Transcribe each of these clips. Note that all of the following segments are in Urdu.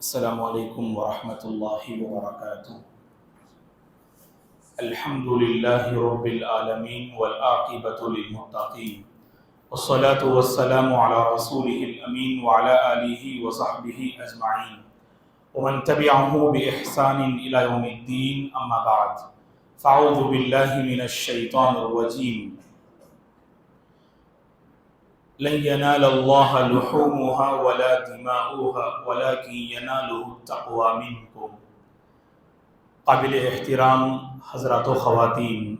السلام علیکم ورحمۃ اللہ وبرکاتہ۔ الحمد للہ رب العالمین والعاقبۃ للمتقین والصلاة والسلام علی رسولہ الامین وعلی آلہ وصحبہ اجمعین ومن تبعہ بإحسان الی یوم الدین، اما بعد فاعوذ باللہ من الشیطان الرجیم۔ لن ينال الله لحومها ولا دماؤها ولكن يناله التقوى منكم۔ قابل احترام حضرات و خواتین،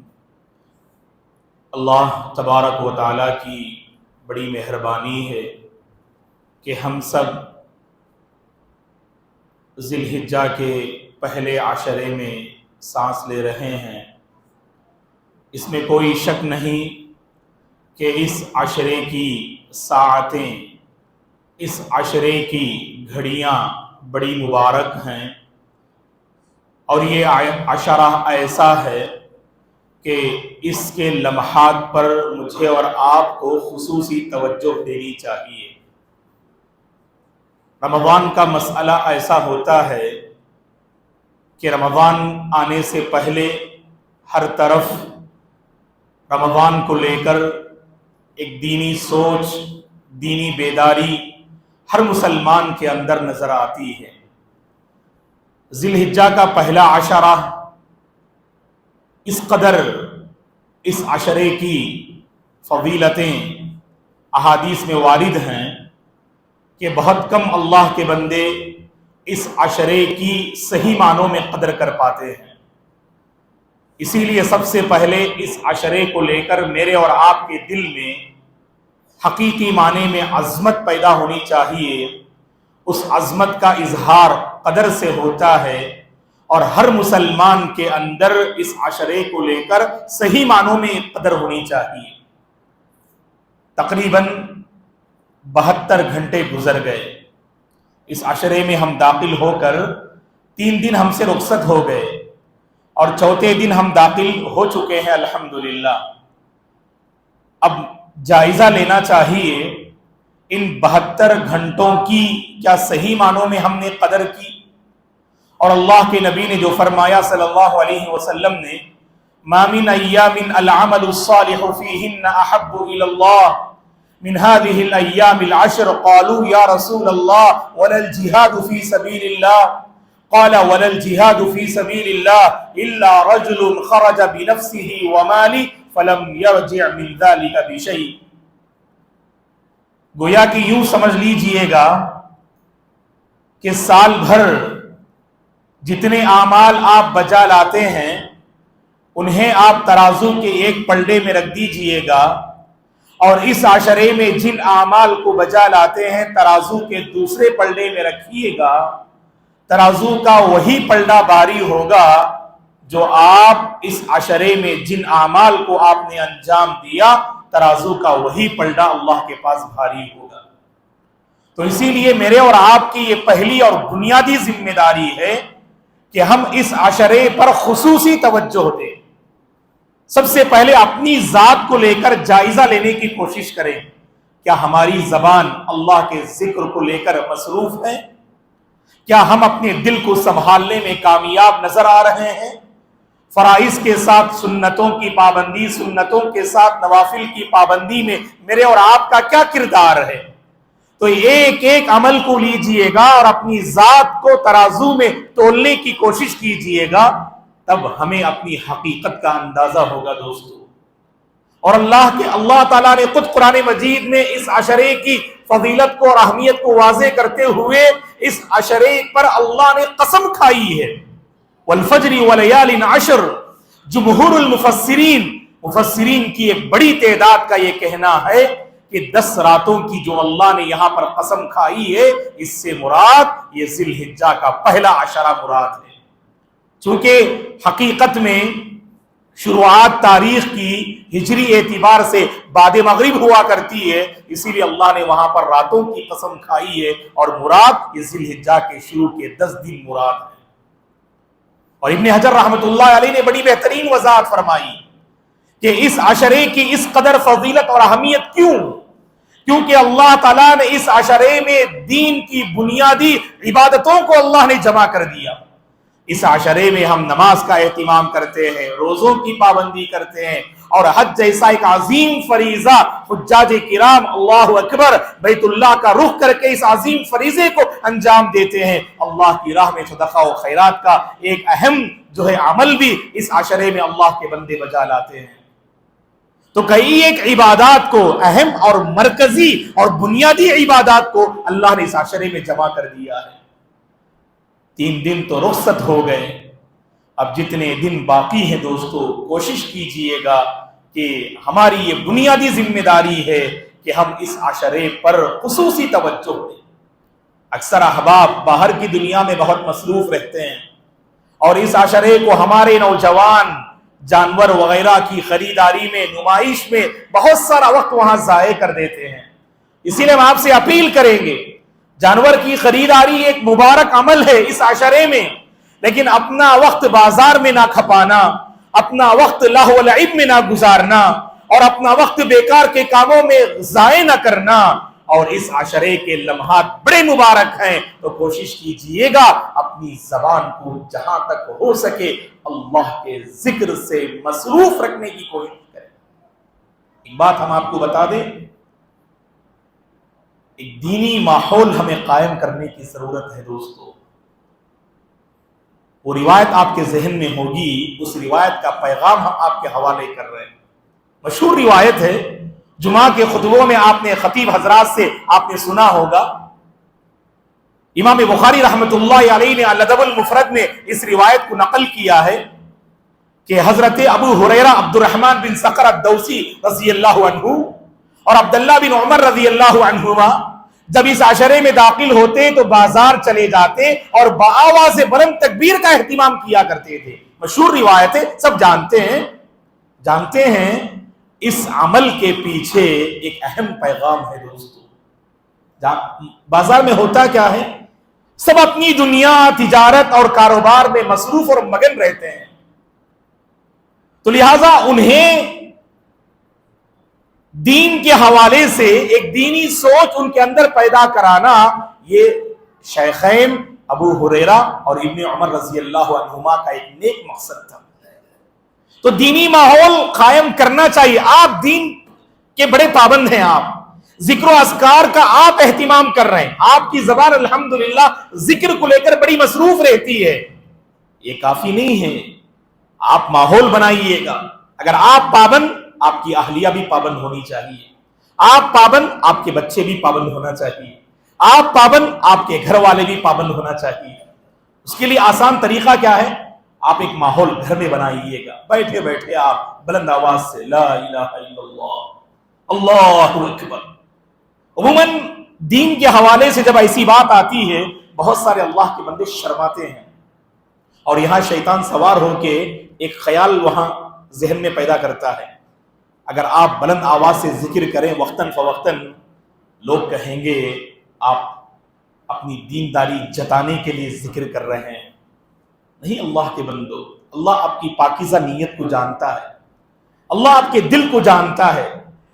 اللہ تبارک و تعالیٰ کی بڑی مہربانی ہے کہ ہم سب ذی الحجہ کے پہلے عشرے میں سانس لے رہے ہیں۔ اس میں کوئی شک نہیں کہ اس عشرے کی ساعتیں، اس عشرے کی گھڑیاں بڑی مبارک ہیں، اور یہ عشرہ ایسا ہے کہ اس کے لمحات پر مجھے اور آپ کو خصوصی توجہ دینی چاہیے۔ رمضان کا مسئلہ ایسا ہوتا ہے کہ رمضان آنے سے پہلے ہر طرف رمضان کو لے کر ایک دینی سوچ، دینی بیداری ہر مسلمان کے اندر نظر آتی ہے۔ ذی الحجہ کا پہلا عشرہ اس قدر اس عشرے کی فضیلتیں احادیث میں وارد ہیں کہ بہت کم اللہ کے بندے اس عشرے کی صحیح معنوں میں قدر کر پاتے ہیں۔ اسی لیے سب سے پہلے اس عشرے کو لے کر میرے اور آپ کے دل میں حقیقی معنی میں عظمت پیدا ہونی چاہیے۔ اس عظمت کا اظہار قدر سے ہوتا ہے، اور ہر مسلمان کے اندر اس عشرے کو لے کر صحیح معنوں میں قدر ہونی چاہیے۔ تقریباً 72 گھنٹے گزر گئے، اس عشرے میں ہم داخل ہو کر 3 دن ہم سے رخصت ہو گئے، اور چوتھے دن ہم داخل ہو چکے ہیں الحمدللہ۔ اب جائزہ لینا چاہیے ان 72 گھنٹوں کی کیا صحیح معنوں میں ہم نے قدر کی؟ اور اللہ کے نبی نے جو فرمایا صلی اللہ علیہ وسلم نے، ما من ایام العمل الصالح فیہن احب الی اللہ من هذه الايام العشر، قالوا یا رسول اللہ ولا الجہاد فی سبیل اللہ، قال ولا الجہاد فی سبیل اللہ الا رجل خرج بنفسه وماله فلم يرجع من ذلك بشيء۔ گویا کہ یوں سمجھ لیجئے گا کہ سال بھر جتنے اعمال آپ بجا لاتے ہیں انہیں آپ ترازو کے ایک پلڑے میں رکھ دیجئے گا، اور اس عشرے میں جن اعمال کو بجا لاتے ہیں ترازو کے دوسرے پلڑے میں رکھیے گا، ترازو کا وہی پلڑا بھاری ہوگا جو آپ اس عشرے میں جن اعمال کو آپ نے انجام دیا، ترازو کا وہی پلڑا اللہ کے پاس بھاری ہوگا۔ تو اسی لیے میرے اور آپ کی یہ پہلی اور بنیادی ذمہ داری ہے کہ ہم اس عشرے پر خصوصی توجہ دیں۔ سب سے پہلے اپنی ذات کو لے کر جائزہ لینے کی کوشش کریں، کیا ہماری زبان اللہ کے ذکر کو لے کر مصروف ہے؟ کیا ہم اپنے دل کو سنبھالنے میں کامیاب نظر آ رہے ہیں؟ فرائض کے ساتھ سنتوں کی پابندی، سنتوں کے ساتھ نوافل کی پابندی میں میرے اور آپ کا کیا کردار ہے؟ تو ایک ایک عمل کو لیجئے گا اور اپنی ذات کو ترازو میں تولنے کی کوشش کیجئے گا، تب ہمیں اپنی حقیقت کا اندازہ ہوگا دوستو۔ اور اللہ تعالیٰ نے خود قرآن مجید میں اس عشرے کی فضیلت کو اور اہمیت کو واضح کرتے ہوئے اس عشرے پر اللہ نے قسم کھائی ہے، والفجر ولیال عشر۔ جمہور مفسرین کی ایک بڑی تعداد کا یہ کہنا ہے کہ 10 راتوں کی جو اللہ نے یہاں پر قسم کھائی ہے، اس سے مراد یہ ذی الحجہ کا پہلا عشرہ مراد ہے۔ چونکہ حقیقت میں شروعات تاریخ کی ہجری اعتبار سے بعد مغرب ہوا کرتی ہے، اسی لیے اللہ نے وہاں پر راتوں کی قسم کھائی ہے، اور مراد یہ ذی الحجہ کے شروع کے 10 دن مراد ہے۔ اور ابن حجر رحمۃ اللہ علیہ نے بڑی بہترین وضاحت فرمائی کہ اس عشرے کی اس قدر فضیلت اور اہمیت کیوں؟ کیونکہ اللہ تعالیٰ نے اس عشرے میں دین کی بنیادی عبادتوں کو اللہ نے جمع کر دیا۔ اس عشرے میں ہم نماز کا اہتمام کرتے ہیں، روزوں کی پابندی کرتے ہیں، اور حج جیسا ایک عظیم فریضہ حجاج کرام اللہ اکبر بیت اللہ کا رخ کر کے اس عظیم فریضے کو انجام دیتے ہیں۔ اللہ کی راہ میں صدقہ و خیرات کا ایک اہم عمل بھی اس عشرے میں اللہ کے بندے بجا لاتے ہیں۔ تو کئی ایک عبادات کو، اہم اور مرکزی اور بنیادی عبادات کو اللہ نے اس عشرے میں جمع کر دیا ہے۔ 3 دن تو رخصت ہو گئے، اب جتنے دن باقی ہیں دوستو کوشش کیجئے گا کہ ہماری یہ بنیادی ذمہ داری ہے کہ ہم اس عشرے پر خصوصی توجہ دیں۔ اکثر احباب باہر کی دنیا میں بہت مصروف رہتے ہیں، اور اس عشرے کو ہمارے نوجوان جانور وغیرہ کی خریداری میں، نمائش میں بہت سارا وقت وہاں ضائع کر دیتے ہیں۔ اسی لیے ہم آپ سے اپیل کریں گے، جانور کی خریداری ایک مبارک عمل ہے اس عشرے میں، لیکن اپنا وقت بازار میں نہ کھپانا، اپنا وقت لہو و لعب میں نہ گزارنا، اور اپنا وقت بیکار کے کاموں میں ضائع نہ کرنا۔ اور اس عشرے کے لمحات بڑے مبارک ہیں، تو کوشش کیجئے گا اپنی زبان کو جہاں تک ہو سکے اللہ کے ذکر سے مصروف رکھنے کی کوشش کریں۔ ایک بات ہم آپ کو بتا دیں، ایک دینی ماحول ہمیں قائم کرنے کی ضرورت ہے دوستو۔ وہ روایت آپ کے ذہن میں ہوگی، اس روایت کا پیغام ہم آپ کے حوالے کر رہے ہیں۔ مشہور روایت ہے، جمعہ کے خطبوں میں آپ نے خطیب حضرات سے آپ نے سنا ہوگا۔ امام بخاری رحمۃ اللہ علیہ نے الادب المفرد میں اس روایت کو نقل کیا ہے کہ حضرت ابو ہریرہ عبد الرحمن بن صخر الدوسی رضی اللہ عنہ اور عبداللہ بن عمر رضی اللہ عنہما جب اس عشرے میں داخل ہوتے تو بازار چلے جاتے اور بآواز بلند تکبیر کا اہتمام کیا کرتے تھے۔ مشہور روایت ہے، سب جانتے ہیں اس عمل کے پیچھے ایک اہم پیغام ہے دوستو۔ بازار میں ہوتا کیا ہے، سب اپنی دنیا، تجارت اور کاروبار میں مصروف اور مگن رہتے ہیں، تو لہذا انہیں دین کے حوالے سے ایک دینی سوچ ان کے اندر پیدا کرانا، یہ شیخین ابو ہریرہ اور ابن عمر رضی اللہ عنہما کا ایک نیک مقصد تھا۔ تو دینی ماحول قائم کرنا چاہیے۔ آپ دین کے بڑے پابند ہیں، آپ ذکر و اذکار کا آپ اہتمام کر رہے ہیں، آپ کی زبان الحمدللہ ذکر کو لے کر بڑی مصروف رہتی ہے، یہ کافی نہیں ہے، آپ ماحول بنائیے گا۔ اگر آپ پابند، آپ کی اہلیہ بھی پابند ہونی چاہیے، آپ پابند، آپ کے بچے بھی پابند ہونا چاہیے، آپ پابند، آپ کے گھر والے بھی پابند ہونا چاہیے۔ اس کے لیے آسان طریقہ کیا ہے، آپ ایک ماحول گھر میں بنائیے گا، بیٹھے بیٹھے آپ بلند آواز سے لا الہ الا اللہ، اللہ اکبر۔ عموماً دین کے حوالے سے جب ایسی بات آتی ہے، بہت سارے اللہ کے بندے شرماتے ہیں، اور یہاں شیطان سوار ہو کے ایک خیال وہاں ذہن میں پیدا کرتا ہے، اگر آپ بلند آواز سے ذکر کریں وقتاً فوقتاً، لوگ کہیں گے آپ اپنی دینداری جتانے کے لیے ذکر کر رہے ہیں۔ نہیں اللہ کے بندو، اللہ آپ کی پاکیزہ نیت کو جانتا ہے، اللہ آپ کے دل کو جانتا ہے۔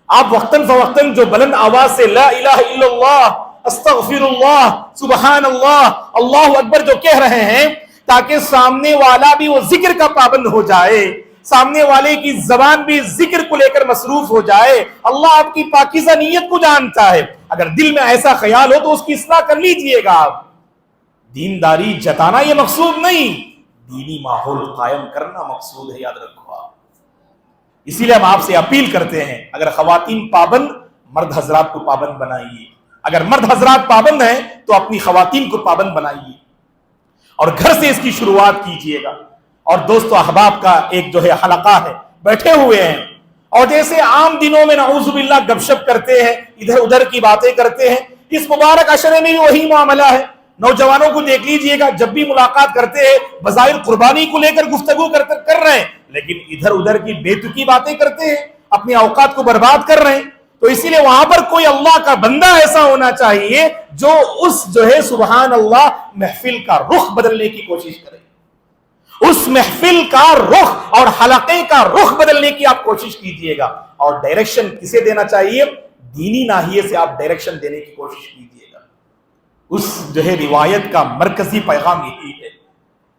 آپ وقتاً فوقتاً جو بلند آواز سے لا الہ الا اللہ، استغفر اللہ، سبحان اللہ، اللہ اکبر جو کہہ رہے ہیں، تاکہ سامنے والا بھی وہ ذکر کا پابند ہو جائے، سامنے والے کی زبان بھی ذکر کو لے کر مصروف ہو جائے۔ اللہ آپ کی پاکیزہ نیت کو جانتا ہے، اگر دل میں ایسا خیال ہو تو اس کی اصلاح کر لیجئے گا۔ آپ دینداری جتانا یہ مقصود نہیں، دینی ماحول قائم کرنا مقصود ہے، یاد رکھو آپ۔ اسی لیے ہم آپ سے اپیل کرتے ہیں، اگر خواتین پابند، مرد حضرات کو پابند بنائیے، اگر مرد حضرات پابند ہیں تو اپنی خواتین کو پابند بنائیے، اور گھر سے اس کی شروعات کیجئے گا۔ اور دوستو احباب کا ایک حلقہ ہے، بیٹھے ہوئے ہیں، اور جیسے عام دنوں میں نعوذ باللہ گپ شپ کرتے ہیں، ادھر ادھر کی باتیں کرتے ہیں، اس مبارک عشرے میں بھی وہی معاملہ ہے۔ نوجوانوں کو دیکھ لیجئے گا، جب بھی ملاقات کرتے ہیں بظاہر قربانی کو لے کر گفتگو کر رہے ہیں، لیکن ادھر ادھر کی بے تکی باتیں کرتے ہیں، اپنے اوقات کو برباد کر رہے ہیں۔ تو اسی لیے وہاں پر کوئی اللہ کا بندہ ایسا ہونا چاہیے جو اس سبحان اللہ محفل کا رخ بدلنے کی کوشش کرے، اس محفل کا رخ اور حلقے کا رخ بدلنے کی آپ کوشش کیجئے گا۔ اور ڈائریکشن کسے دینا چاہیے؟ دینی ناحیے سے آپ ڈائریکشن دینے کی کوشش کیجیے گا. اس جو ہے روایت کا مرکزی پیغام یہی ہے.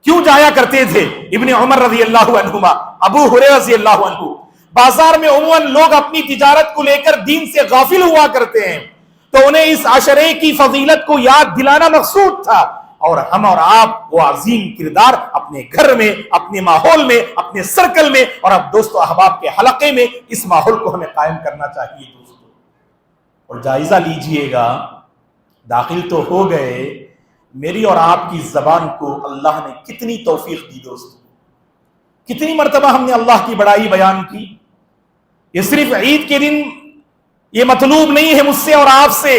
کیوں جایا کرتے تھے ابن عمر رضی اللہ عنہما، ابو ہریرہ رضی اللہ عنہ؟ بازار میں عموماً لوگ اپنی تجارت کو لے کر دین سے غافل ہوا کرتے ہیں، تو انہیں اس عشرے کی فضیلت کو یاد دلانا مقصود تھا. اور ہم اور آپ وہ عظیم کردار اپنے گھر میں، اپنے ماحول میں، اپنے سرکل میں اور اب دوست و احباب کے حلقے میں اس ماحول کو ہمیں قائم کرنا چاہیے دوستو. اور جائزہ لیجئے گا، داخل تو ہو گئے، میری اور آپ کی زبان کو اللہ نے کتنی توفیق دی دوستو. کتنی مرتبہ ہم نے اللہ کی بڑائی بیان کی. یہ صرف عید کے دن یہ مطلوب نہیں ہے مجھ سے اور آپ سے،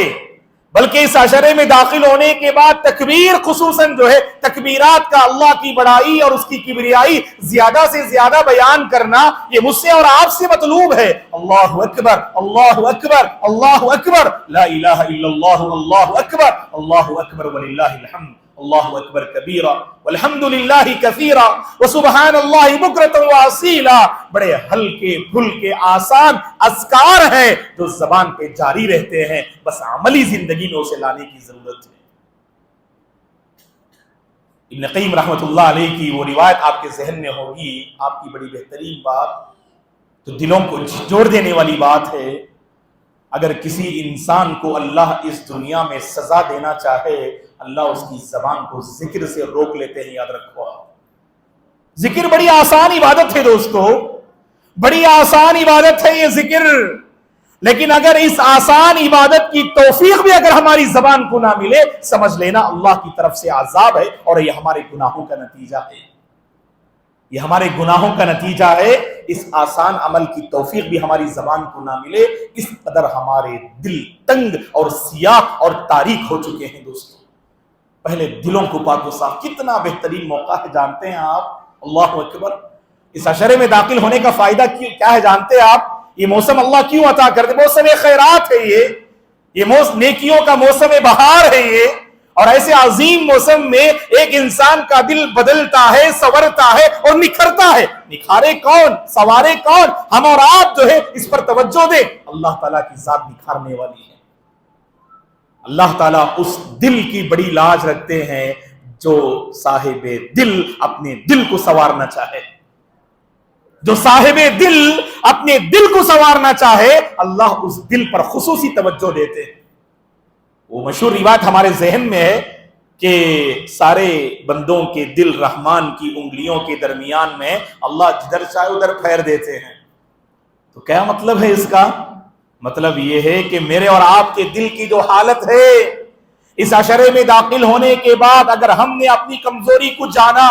بلکہ اس عشرے میں داخل ہونے کے بعد تکبیر، خصوصاً جو ہے تکبیرات کا اللہ کی بڑائی اور اس کی کبریائی زیادہ سے زیادہ بیان کرنا، یہ مجھ سے اور آپ سے مطلوب ہے. اللہ اکبر، اللہ اکبر، اللہ اکبر، لا الہ الا اللہ، اللہ اکبر، اللہ اکبر وللہ الحمد، اللہ اکبر کبیرا والحمد للہ کثیرا وسبحان اللہ بکرۃ واصیلا. بڑے ہلکے پھلکے آسان اذکار ہیں جو زبان پہ جاری رہتے ہیں، بس عملی زندگی میں اسے لانے کی ضرورت ہے. ابن قیم رحمۃ اللہ علیہ کی وہ روایت آپ کے ذہن میں ہوگی، آپ کی بڑی بہترین بات، تو دلوں کو جوڑ دینے والی بات ہے. اگر کسی انسان کو اللہ اس دنیا میں سزا دینا چاہے، اللہ اس کی زبان کو ذکر سے روک لیتے ہیں. یاد رکھو آپ، ذکر بڑی آسان عبادت ہے دوستو، بڑی آسان عبادت ہے یہ ذکر. لیکن اگر اس آسان عبادت کی توفیق بھی اگر ہماری زبان کو نہ ملے، سمجھ لینا اللہ کی طرف سے عذاب ہے اور یہ ہمارے گناہوں کا نتیجہ ہے. یہ ہمارے گناہوں کا نتیجہ ہے. اس آسان عمل کی توفیق بھی ہماری زبان کو نہ ملے، اس قدر ہمارے دل تنگ اور سیاہ اور تاریک ہو چکے ہیں دوستو. پہلے دلوں کو پاک و صاف، کتنا بہترین موقع ہے جانتے ہیں آپ؟ اللہ اکبر. اس عشرے میں داخل ہونے کا فائدہ کیا ہے جانتے ہیں آپ؟ یہ موسم اللہ کیوں عطا کرتے؟ موسم خیرات ہے یہ نیکیوں کا موسم بہار ہے یہ. اور ایسے عظیم موسم میں ایک انسان کا دل بدلتا ہے، سنورتا ہے اور نکھرتا ہے. نکھارے کون؟ سوارے کون؟ ہم اور آپ جو ہے اس پر توجہ دیں. اللہ تعالیٰ کی ذات نکھارنے والی ہے. اللہ تعالیٰ اس دل کی بڑی لاج رکھتے ہیں جو صاحب دل اپنے دل کو سنوارنا چاہے. جو صاحب دل اپنے دل کو سنوارنا چاہے، اللہ اس دل پر خصوصی توجہ دیتے ہیں. وہ مشہور روایت ہمارے ذہن میں ہے کہ سارے بندوں کے دل رحمان کی انگلیوں کے درمیان میں، اللہ جدھر چاہے ادھر پھیر دیتے ہیں. تو کیا مطلب ہے اس کا؟ مطلب یہ ہے کہ میرے اور آپ کے دل کی جو حالت ہے اس عشرے میں داخل ہونے کے بعد، اگر ہم نے اپنی کمزوری کو جانا،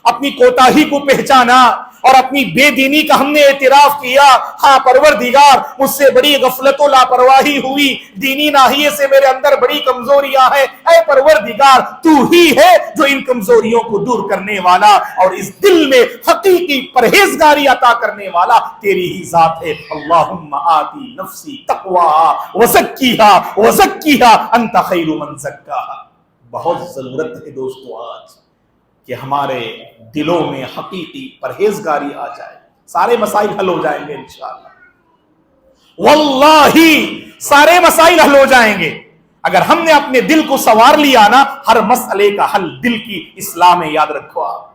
اپنی کوتاہی کو پہچانا اور اپنی بے دینی کا ہم نے اعتراف کیا، ہاں پروردگار مجھ سے بڑی غفلت و لاپرواہی ہوئی، دینی ناحیے سے میرے اندر بڑی کمزوریاں ہیں، اے پروردگار تو ہی ہے جو ان کمزوریوں کو دور کرنے والا اور اس دل میں حقیقی پرہیزگاری عطا کرنے والا تیری ہی ذات ہے. اللہم آتی نفسی تقواہا وزکیہا وزکیہا انت خیر من زکاہا. بہت ضرورت ہے دوستو آج کہ ہمارے دلوں میں حقیقی پرہیزگاری آ جائے. سارے مسائل حل ہو جائیں گے انشاءاللہ، واللہ سارے مسائل حل ہو جائیں گے اگر ہم نے اپنے دل کو سنوار لیا نا. ہر مسئلے کا حل دل کی اصلاح میں. یاد رکھو آپ،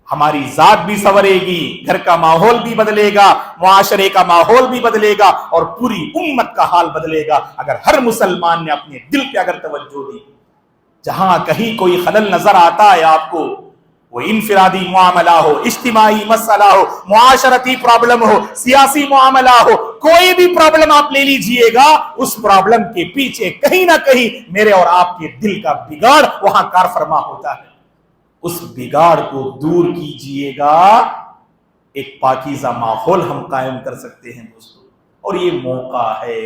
ہماری ذات بھی سنورے گی، گھر کا ماحول بھی بدلے گا، معاشرے کا ماحول بھی بدلے گا اور پوری امت کا حال بدلے گا اگر ہر مسلمان نے اپنے دل پہ اگر توجہ دی. جہاں کہیں کوئی خلل نظر آتا ہے آپ کو، وہ انفرادی معاملہ ہو، اجتماعی مسئلہ ہو، معاشرتی پرابلم ہو، سیاسی معاملہ ہو، کوئی بھی پرابلم آپ لے لیجئے گا، اس پرابلم کے پیچھے کہیں نہ کہیں میرے اور آپ کے دل کا بگاڑ وہاں کار فرما ہوتا ہے. اس بگاڑ کو دور کیجئے گا، ایک پاکیزہ ماحول ہم قائم کر سکتے ہیں دوستو. اور یہ موقع ہے،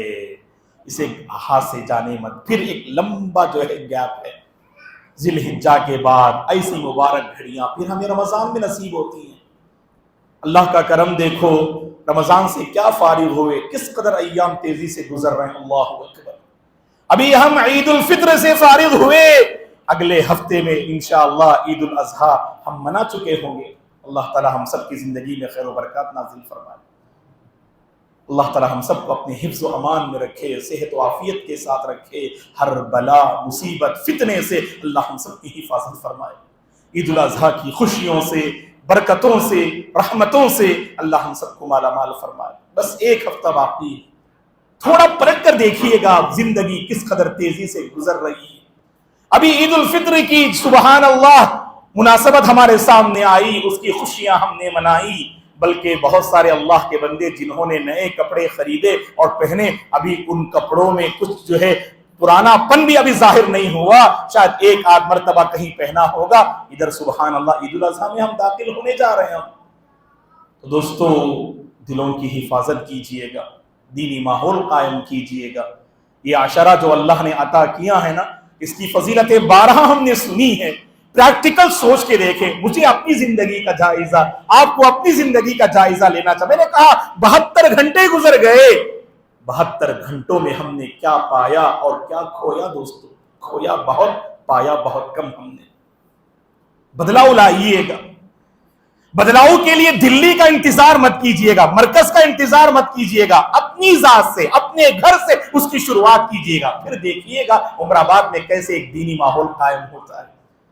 اسے ہاتھ سے جانے مت. پھر ایک لمبا جو ہے گیپ ہے، ذی الحجہ کے بعد ایسی مبارک گھڑیاں پھر ہمیں رمضان میں نصیب ہوتی ہیں. اللہ کا کرم دیکھو، رمضان سے کیا فارغ ہوئے، کس قدر ایام تیزی سے گزر رہے ہیں. اللہ اکبر. ابھی ہم عید الفطر سے فارغ ہوئے، اگلے ہفتے میں انشاءاللہ عید الاضحیٰ ہم منا چکے ہوں گے. اللہ تعالی ہم سب کی زندگی میں خیر و برکات نازل فرمائے. اللہ تعالی ہم سب کو اپنے حفظ و امان میں رکھے، صحت و عافیت کے ساتھ رکھے، ہر بلا مصیبت فتنے سے اللہ ہم سب کی حفاظت فرمائے۔ عید الاضحیٰ کی خوشیوں سے، برکتوں سے، رحمتوں سے اللہ ہم سب کو مالا مال فرمائے۔ بس ایک ہفتہ باقی ہے، تھوڑا پلٹ کر دیکھیے گا آپ زندگی کس قدر تیزی سے گزر رہی ہے۔ ابھی عید الفطر کی سبحان اللہ مناسبت ہمارے سامنے آئی، اس کی خوشیاں ہم نے منائی، بلکہ بہت سارے اللہ کے بندے جنہوں نے نئے کپڑے خریدے اور پہنے، ابھی ان کپڑوں میں کچھ جو ہے پرانا پن بھی ابھی ظاہر نہیں ہوا، شاید ایک آدھ مرتبہ کہیں پہنا ہوگا۔ ادھر سبحان اللہ عید الاضحیٰ میں ہم داخل ہونے جا رہے ہیں۔ تو دوستو دلوں کی حفاظت کیجئے گا، دینی ماحول قائم کیجئے گا۔ یہ عشرہ جو اللہ نے عطا کیا ہے نا، اس کی فضیلتیں بارہا ہم نے سنی ہے، پریکٹیکل سوچ کے دیکھیں۔ مجھے اپنی زندگی کا جائزہ، آپ کو اپنی زندگی کا جائزہ لینا چاہیے۔ میں نے کہا 72 گھنٹے گزر گئے، 72 گھنٹوں میں ہم نے کیا پایا اور کیا کھویا دوستو؟ کھویا بہت، پایا بہت کم ہم نے۔ بدلاؤ لائیے گا، بدلاؤ کے لیے دلی کا انتظار مت کیجئے گا، مرکز کا انتظار مت کیجئے گا، اپنی ذات سے، اپنے گھر سے اس کی شروعات کیجئے گا، پھر دیکھیے گا عمر آباد میں کیسے ایک دینی ماحول قائم ہوتا ہے۔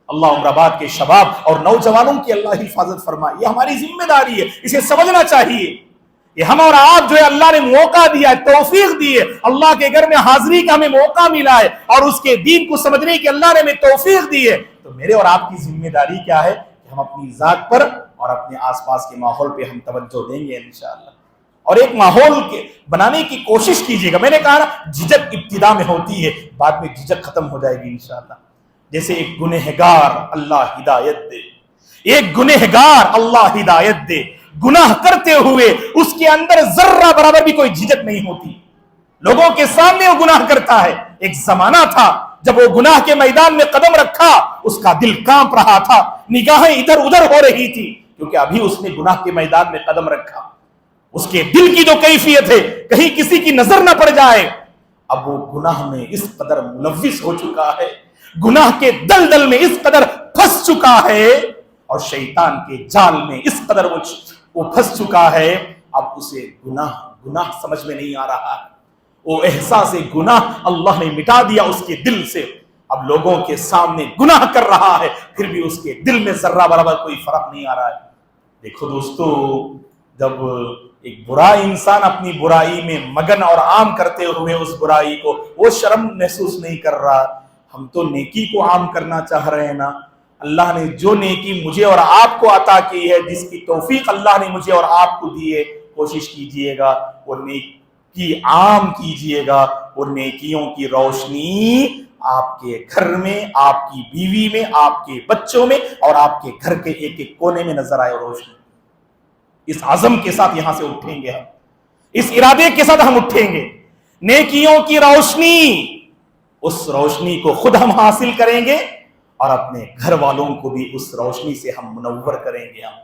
اللہ عمر آباد کے شباب اور نوجوانوں کی اللہ حفاظت فرمائے۔ یہ ہماری ذمہ داری ہے، اسے سمجھنا چاہیے۔ یہ ہم اور آپ جو ہے اللہ نے موقع دیا ہے، توفیق دی ہے، اللہ کے گھر میں حاضری کا ہمیں موقع ملا ہے اور اس کے دین کو سمجھنے کی اللہ نے ہمیں توفیق دی ہے، تو میرے اور آپ کی ذمہ داری کیا ہے کہ ہم اپنی ذات پر اور اپنے آس پاس کے ماحول پہ ہم توجہ دیں گے انشاءاللہ، اور ایک ماحول کے بنانے کی کوشش کیجیے گا۔ میں نے کہا نا جھجک ابتدا میں ہوتی ہے، بعد میں جھجک ختم ہو جائے گی انشاءاللہ۔ جیسے ایک گنہگار اللہ ہدایت دے، ایک گنہگار اللہ ہدایت دے، گناہ کرتے ہوئے اس کے اندر ذرہ برابر بھی کوئی جھجک نہیں ہوتی، لوگوں کے سامنے وہ گناہ کرتا ہے۔ ایک زمانہ تھا جب وہ گناہ کے میدان میں قدم رکھا، اس کا دل کانپ رہا تھا، نگاہیں ادھر ادھر ہو رہی تھی، کیونکہ ابھی اس نے گناہ کے میدان میں قدم رکھا۔ اس کے دل کی جو کیفیت ہے، کہیں کسی کی نظر نہ پڑ جائے، اب وہ گناہ میں اس قدر ملوث ہو چکا ہے، گناہ کے دلدل میں اس قدر پھنس چکا ہے، اور شیطان کے جال میں اس قدر وہ پھنس چکا ہے، اب اسے گناہ سمجھ میں نہیں آ رہا ہے۔ وہ احساس گناہ اللہ نے مٹا دیا اس کے دل سے، اب لوگوں کے سامنے گناہ کر رہا ہے، پھر بھی اس کے دل میں ذرہ برابر کوئی فرق نہیں آ رہا ہے۔ دیکھو دوستو، جب ایک برا انسان اپنی برائی میں مگن اور عام کرتے ہوئے اس برائی کو وہ شرم محسوس نہیں کر رہا، ہم تو نیکی کو عام کرنا چاہ رہے ہیں نا۔ اللہ نے جو نیکی مجھے اور آپ کو عطا کی ہے، جس کی توفیق اللہ نے مجھے اور آپ کو دی ہے، کوشش کیجئے گا وہ نیکی عام کیجئے گا، وہ نیکیوں کی روشنی آپ کے گھر میں، آپ کی بیوی میں، آپ کے بچوں میں اور آپ کے گھر کے ایک ایک کونے میں نظر آئے روشنی۔ اس عزم کے ساتھ یہاں سے اٹھیں گے، ہم اس ارادے کے ساتھ ہم اٹھیں گے، نیکیوں کی روشنی، اس روشنی کو خود ہم حاصل کریں گے اور اپنے گھر والوں کو بھی اس روشنی سے ہم منور کریں گے۔ ہم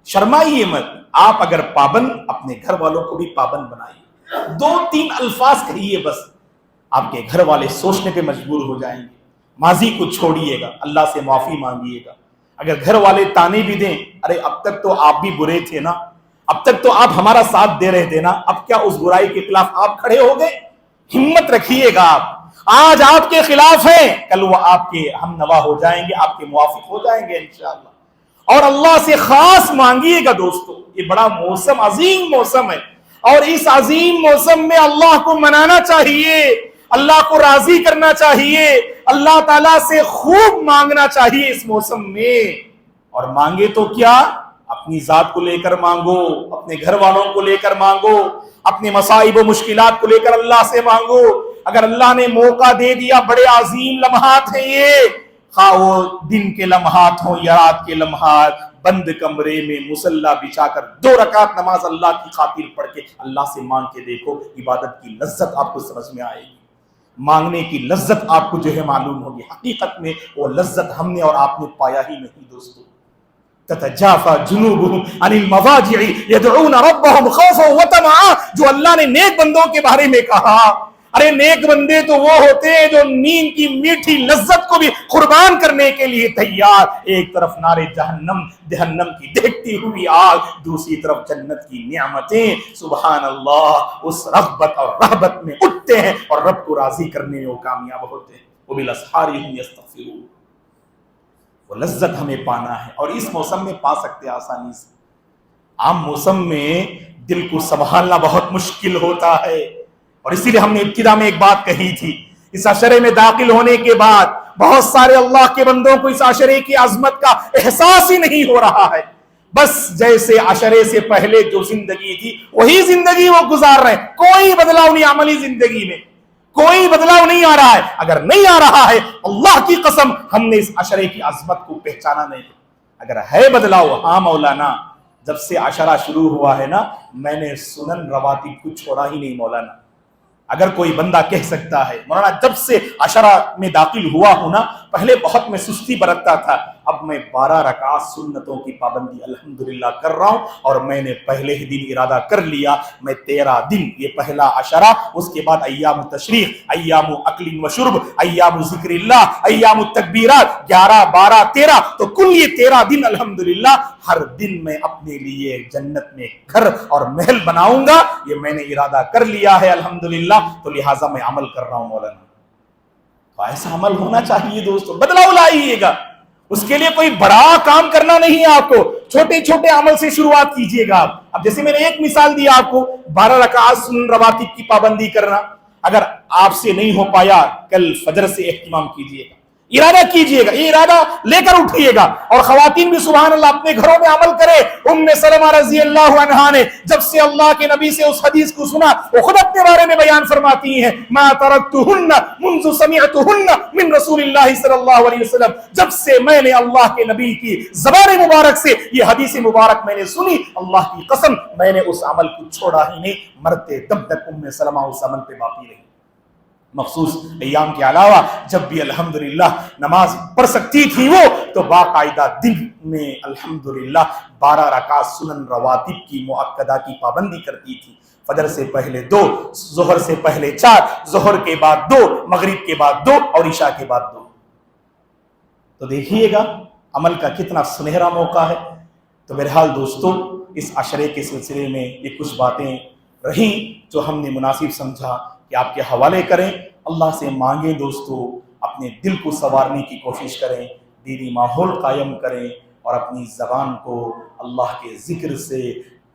شرمائیے مت، آپ اگر پابند، اپنے گھر والوں کو بھی پابند بنائیے۔ 2-3 الفاظ کہیے بس، آپ کے گھر والے سوچنے پہ مجبور ہو جائیں گے۔ ماضی کو چھوڑیے گا، اللہ سے معافی مانگیے گا۔ اگر گھر والے تانے بھی دیں، ارے اب تک تو آپ بھی برے تھے نا، اب تک تو آپ ہمارا ساتھ دے رہے تھے نا، اب کیا اس برائی کے خلاف آپ کھڑے ہو گئے؟ ہمت رکھیے گا، آپ آج آپ کے خلاف ہیں، کل وہ آپ کے ہم نوا ہو جائیں گے، آپ کے موافق ہو جائیں گے انشاءاللہ۔ اور اللہ سے خاص مانگیے گا دوستو، یہ بڑا موسم، عظیم موسم ہے، اور اس عظیم موسم میں اللہ کو منانا چاہیے، اللہ کو راضی کرنا چاہیے، اللہ تعالیٰ سے خوب مانگنا چاہیے اس موسم میں۔ اور مانگے تو کیا؟ اپنی ذات کو لے کر مانگو، اپنے گھر والوں کو لے کر مانگو، اپنے مصائب و مشکلات کو لے کر اللہ سے مانگو۔ اگر اللہ نے موقع دے دیا، بڑے عظیم لمحات ہیں یہ، خواہ وہ دن کے لمحات ہوں یا رات کے لمحات، بند کمرے میں مصلی بچھا کر 2 رکعت نماز اللہ کی خاطر پڑھ کے اللہ سے مانگ کے دیکھو، عبادت کی لذت آپ کو سمجھ میں آئے گی، مانگنے کی لذت آپ کو جو ہے معلوم ہوگی۔ حقیقت میں وہ لذت ہم نے اور آپ نے پایا ہی نہیں دوستو۔ تتجافى جنوبهم عن المضاجع يدعون ربهم خوفا وطمعا، جو اللہ نے نیک بندوں کے بارے میں کہا، ارے نیک بندے تو وہ ہوتے ہیں جو نیند کی میٹھی لذت کو بھی قربان کرنے کے لیے تیار. ایک طرف نارے جہنم کی دیکھتی ہوئی آگ، دوسری طرف جنت کی نعمتیں. سبحان اللہ، اس رغبت اور رہبت میں اٹھتے ہیں اور رب کو راضی کرنے میں وہ کامیاب ہوتے ہیں. وبالاسحار هم یستغفرون. وہ لذت ہمیں پانا ہے اور اس موسم میں پا سکتے آسانی سے. عام موسم میں دل کو سنبھالنا بہت مشکل ہوتا ہے، اور اسی لیے ہم نے ابتدا میں ایک بات کہی تھی، اس عشرے میں داخل ہونے کے بعد بہت سارے اللہ کے بندوں کو اس عشرے کی عظمت کا احساس ہی نہیں ہو رہا ہے. بس جیسے عشرے سے پہلے جو زندگی تھی وہی زندگی وہ گزار رہے ہیں. کوئی بدلاؤ نہیں عملی زندگی میں، کوئی بدلاؤ نہیں آ رہا ہے. اگر نہیں آ رہا ہے اللہ کی قسم ہم نے اس عشرے کی عظمت کو پہچانا نہیں. اگر ہے بدلاؤ، ہاں مولانا جب سے عشرہ شروع ہوا ہے نا میں نے سنن رواتب کو چھوڑا ہی نہیں مولانا. اگر کوئی بندہ کہہ سکتا ہے مولانا جب سے عشرہ میں داخل ہوا ہوں نا پہلے بہت میں سستی برتتا تھا، اب میں 12 رکعات سنتوں کی پابندی الحمدللہ کر رہا ہوں، اور میں نے پہلے ہی دن ارادہ کر لیا میں 13 دن، یہ پہلا عشرہ، اس کے بعد ایام تشریق، ایام اکل و شرب، ایام ذکر اللہ، ایام التکبیرات، 11 12 13، تو کل یہ 13 دن الحمدللہ ہر دن میں اپنے لیے جنت میں گھر اور محل بناؤں گا. یہ میں نے ارادہ کر لیا ہے الحمدللہ، تو لہٰذا میں عمل کر رہا ہوں مولانا. تو ایسا عمل ہونا چاہیے دوستو. بدلاؤ لائیے گا، اس کے لیے کوئی بڑا کام کرنا نہیں ہے آپ کو، چھوٹے چھوٹے عمل سے شروعات کیجئے گا. اب جیسے میں نے ایک مثال دی آپ کو 12 رکعات سنن رواتب کی پابندی کرنا، اگر آپ سے نہیں ہو پایا کل فجر سے اہتمام کیجئے گا، ارادہ کیجئے گا، یہ ارادہ لے کر اٹھیے گا. اور خواتین بھی سبحان اللہ اپنے گھروں میں عمل کرے. ام سلمہ رضی اللہ عنہا نے جب سے اللہ کے نبی سے اس حدیث کو سنا وہ خود اپنے بارے میں بیان فرماتی ہیں، ما ترکتہن منذ سمعتہن من رسول اللہ صلی اللہ علیہ وسلم، جب سے میں نے اللہ کے نبی کی زبان مبارک سے یہ حدیث مبارک میں نے سنی، اللہ کی قسم میں نے اس عمل کو چھوڑا ہی نہیں. مرتے دم تک ام سلمہ اس عمل پہ باقی رہی. مخصوص ایام کے علاوہ جب بھی الحمدللہ نماز پڑھ سکتی تھی وہ تو باقاعدہ دن میں الحمدللہ 12 رکعات سنن رواتب کی مؤکدہ کی پابندی کرتی تھی. فجر سے پہلے 2، ظہر سے پہلے 4، ظہر کے بعد 2، مغرب کے بعد 2 اور عشاء کے بعد 2. تو دیکھیے گا عمل کا کتنا سنہرا موقع ہے. تو بہرحال دوستو اس عشرے کے سلسلے میں یہ کچھ باتیں رہیں جو ہم نے مناسب سمجھا کہ آپ کے حوالے کریں. اللہ سے مانگیں دوستو، اپنے دل کو سنوارنے کی کوشش کریں، دینی ماحول قائم کریں اور اپنی زبان کو اللہ کے ذکر سے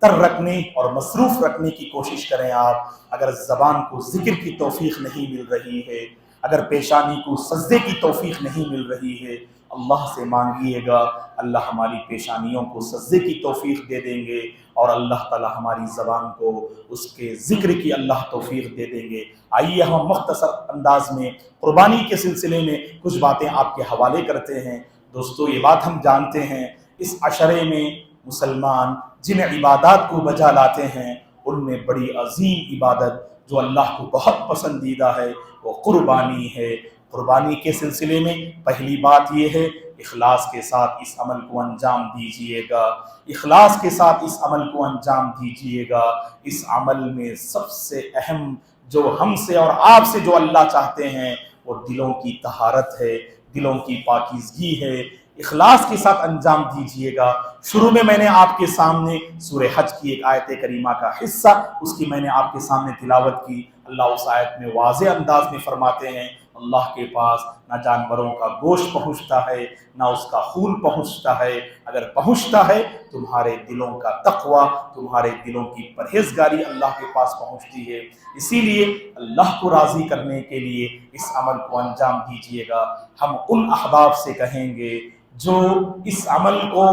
تر رکھنے اور مصروف رکھنے کی کوشش کریں. آپ اگر زبان کو ذکر کی توفیق نہیں مل رہی ہے، اگر پیشانی کو سجدے کی توفیق نہیں مل رہی ہے، اللہ سے مانگیے گا، اللہ ہماری پیشانیوں کو سجدے کی توفیق دے دیں گے اور اللہ تعالی ہماری زبان کو اس کے ذکر کی اللہ توفیق دے دیں گے. آئیے ہم مختصر انداز میں قربانی کے سلسلے میں کچھ باتیں آپ کے حوالے کرتے ہیں. دوستو یہ بات ہم جانتے ہیں اس عشرے میں مسلمان جن عبادات کو بجا لاتے ہیں ان میں بڑی عظیم عبادت جو اللہ کو بہت پسندیدہ ہے وہ قربانی ہے. قربانی کے سلسلے میں پہلی بات یہ ہے اخلاص کے ساتھ اس عمل کو انجام دیجئے گا. اخلاص کے ساتھ اس عمل کو انجام دیجئے گا. اس عمل میں سب سے اہم جو ہم سے اور آپ سے جو اللہ چاہتے ہیں وہ دلوں کی طہارت ہے، دلوں کی پاکیزگی ہے. اخلاص کے ساتھ انجام دیجئے گا. شروع میں نے آپ کے سامنے سورہ حج کی ایک آیت کریمہ کا حصہ اس کی میں نے آپ کے سامنے تلاوت کی. اللہ اس آیت میں واضح انداز میں فرماتے ہیں اللہ کے پاس نہ جانوروں کا گوشت پہنچتا ہے نہ اس کا خون پہنچتا ہے، اگر پہنچتا ہے تمہارے دلوں کا تقوی، تمہارے دلوں کی پرہیزگاری اللہ کے پاس پہنچتی ہے. اسی لیے اللہ کو راضی کرنے کے لیے اس عمل کو انجام دیجئے گا. ہم ان احباب سے کہیں گے جو اس عمل کو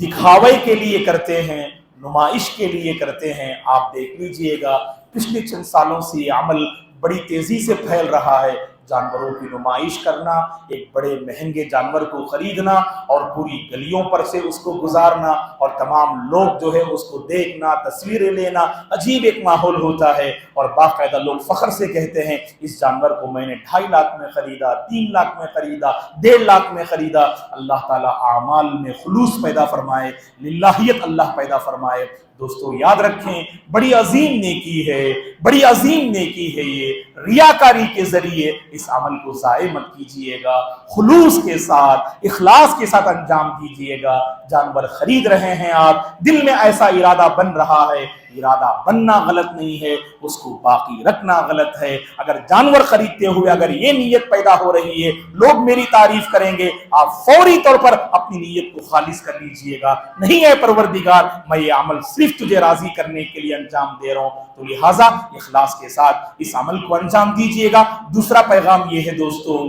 دکھاوے کے لیے کرتے ہیں، نمائش کے لیے کرتے ہیں. آپ دیکھ لیجئے گا پچھلے چند سالوں سے یہ عمل بڑی تیزی سے پھیل رہا ہے. جانوروں کی نمائش کرنا، ایک بڑے مہنگے جانور کو خریدنا اور پوری گلیوں پر سے اس کو گزارنا اور تمام لوگ جو ہے اس کو دیکھنا، تصویریں لینا، عجیب ایک ماحول ہوتا ہے. اور باقاعدہ لوگ فخر سے کہتے ہیں اس جانور کو میں نے 2.5 لاکھ میں خریدا، 3 لاکھ میں خریدا، 1.5 لاکھ میں خریدا. اللہ تعالیٰ اعمال میں خلوص پیدا فرمائے، للہیت اللہ پیدا فرمائے. دوستو یاد رکھیں بڑی عظیم نیکی ہے، بڑی عظیم نیکی ہے یہ، ریاکاری کے ذریعے اس عمل کو ضائع مت کیجئے گا، خلوص کے ساتھ اخلاص کے ساتھ انجام دیجئے گا۔ جانور خرید رہے ہیں آپ، دل میں ایسا ارادہ بن رہا ہے، ارادہ بننا غلط نہیں ہے، اس کو باقی رکھنا غلط ہے۔ اگر جانور خریدتے ہوئے اگر یہ نیت پیدا ہو رہی ہے لوگ میری تعریف کریں گے، آپ فوری طور پر اپنی نیت کو خالص کر لیجئے گا، نہیں ہے پروردگار میں یہ عمل صرف تجھے راضی کرنے کے لیے انجام دے رہا ہوں، تو لہٰذا اخلاص کے ساتھ اس عمل کو انجام دیجئے گا۔ دوسرا پیغام یہ ہے دوستو،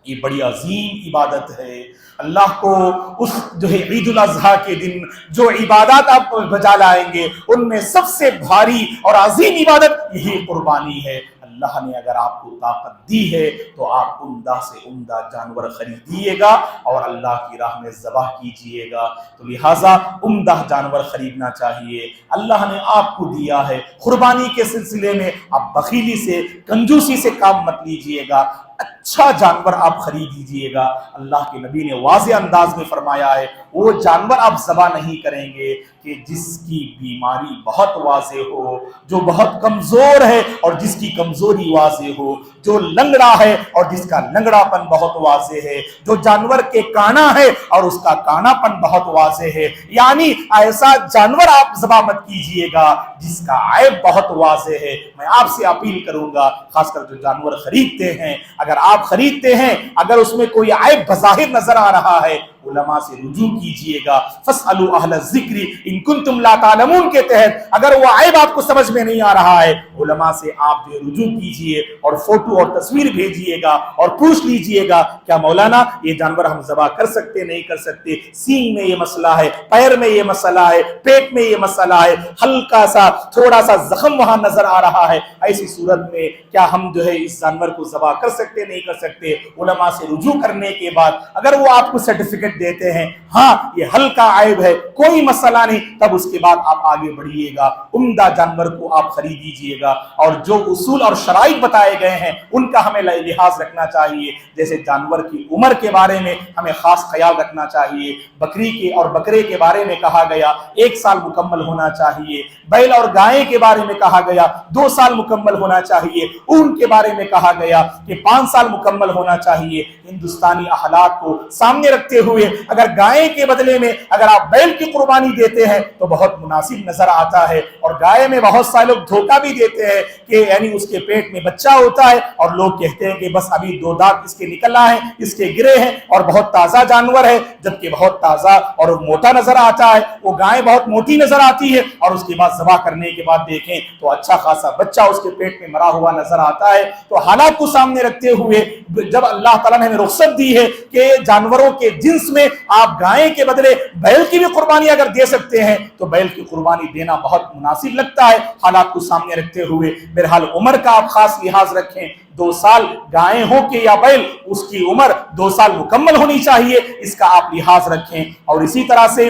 یہ بڑی عظیم عبادت ہے، اللہ کو اس جو ہے عید الاضحیٰ کے دن جو عبادات آپ بجا لائیں گے ان میں سب سے بھاری اور عظیم عبادت یہی قربانی ہے۔ اللہ نے اگر آپ کو طاقت دی ہے تو آپ عمدہ سے عمدہ جانور خریدیے گا اور اللہ کی راہ میں ذبح کیجئے گا، تو لہٰذا عمدہ جانور خریدنا چاہیے۔ اللہ نے آپ کو دیا ہے، قربانی کے سلسلے میں آپ بخیلی سے کنجوسی سے کام مت لیجئے گا، اچھا جانور آپ خرید لیجئے گا۔ اللہ کے نبی نے واضح انداز میں فرمایا ہے وہ جانور آپ ذبح نہیں کریں گے کہ جس کی بیماری بہت واضح ہو، جو بہت کمزور ہے اور جس کی کمزوری واضح ہو، جو لنگڑا ہے اور جس کا لنگڑا پن بہت واضح ہے، جو جانور کے کانا ہے اور اس کا کانا پن بہت واضح ہے، یعنی ایسا جانور آپ ذبح مت کیجئے گا جس کا عیب بہت واضح ہے۔ میں آپ سے اپیل کروں گا، خاص کر جو جانور خریدتے ہیں، اگر آپ خریدتے ہیں اگر اس میں کوئی عیب بظاہر نظر آ رہا ہے علماء سے رجوع کیجئے گا، فاسألوا اہل الذکر ان کنتم لا تعلمون کے تحت اگر وہ عیب آپ کو سمجھ میں نہیں آ رہا ہے علماء سے آپ جو رجوع کیجئے اور فوٹو اور تصویر بھیجئے گا اور پوچھ لیجئے گا کیا مولانا یہ جانور ہم ذبح کر سکتے نہیں کر سکتے، سینگ میں یہ مسئلہ ہے، پیر میں یہ مسئلہ ہے، پیٹ میں یہ مسئلہ ہے، ہلکا سا تھوڑا سا زخم وہاں نظر آ رہا ہے، ایسی صورت میں کیا ہم جو ہے اس جانور کو ذبح کر سکتے نہیں کر سکتے۔ علماء سے رجوع کرنے کے بعد اگر وہ آپ کو سرٹیفکیٹ دیتے ہیں ہاں یہ ہلکا عیب ہے کوئی مسئلہ نہیں، تب اس کے بعد آپ آگے بڑھیے گا، عمدہ جانور کو آپ خرید لیجیے گا، اور جو اصول اور شرائط بتائے گئے ہیں ان کا ہمیں لحاظ رکھنا چاہیے، جیسے جانور کی عمر کے بارے میں ہمیں خاص خیال رکھنا چاہیے، بکری کے اور بکرے کے بارے میں کہا گیا 1 سال مکمل ہونا چاہیے، بیل اور گائے کے بارے میں کہا گیا 2 سال مکمل ہونا چاہیے، اونٹ کے بارے میں کہا گیا کہ 5 سال مکمل ہونا چاہیے۔ ہندوستانی احالات کو سامنے رکھتے ہوئے اگر گائے کے بدلے میں اگر آپ بیل کی قربانی دیتے ہیں تو بہت مناسب نظر آتا ہے، اور گائے میں بہت سارے لوگ دھوکہ بھی دیتے ہیں کہ یعنی اس کے پیٹ میں بچہ ہوتا ہے اور لوگ کہتے ہیں کہ بس ابھی 2 دانت اس کے نکل آئے ہیں، اس کے گرے ہیں اور بہت تازہ جانور ہے، جبکہ بہت تازہ اور موٹا نظر آتا ہے، وہ گائے بہت موٹی نظر آتی ہے اور اس کے بعد ذبح کرنے کے بعد دیکھیں تو اچھا خاصا بچہ اس کے پیٹ میں مرا ہوا نظر آتا ہے۔ تو حالات کو سامنے رکھتے ہوئے جب اللہ تعالیٰ نے ہمیں رخصت دی ہے کہ جانوروں کے جنس میں آپ گائے کے بدلے بیل کی بھی قربانی اگر دے سکتے ہیں تو بیل کی قربانی دینا بہت مناسب لگتا ہے، حالات کو سامنے رکھتے ہوئے۔ بہرحال عمر کا آپ خاص لحاظ رکھیں، 2 سال گائے ہو کے یا بیل اس کی عمر 2 سال مکمل ہونی چاہیے، اس کا آپ لحاظ رکھیں۔ اور اسی طرح سے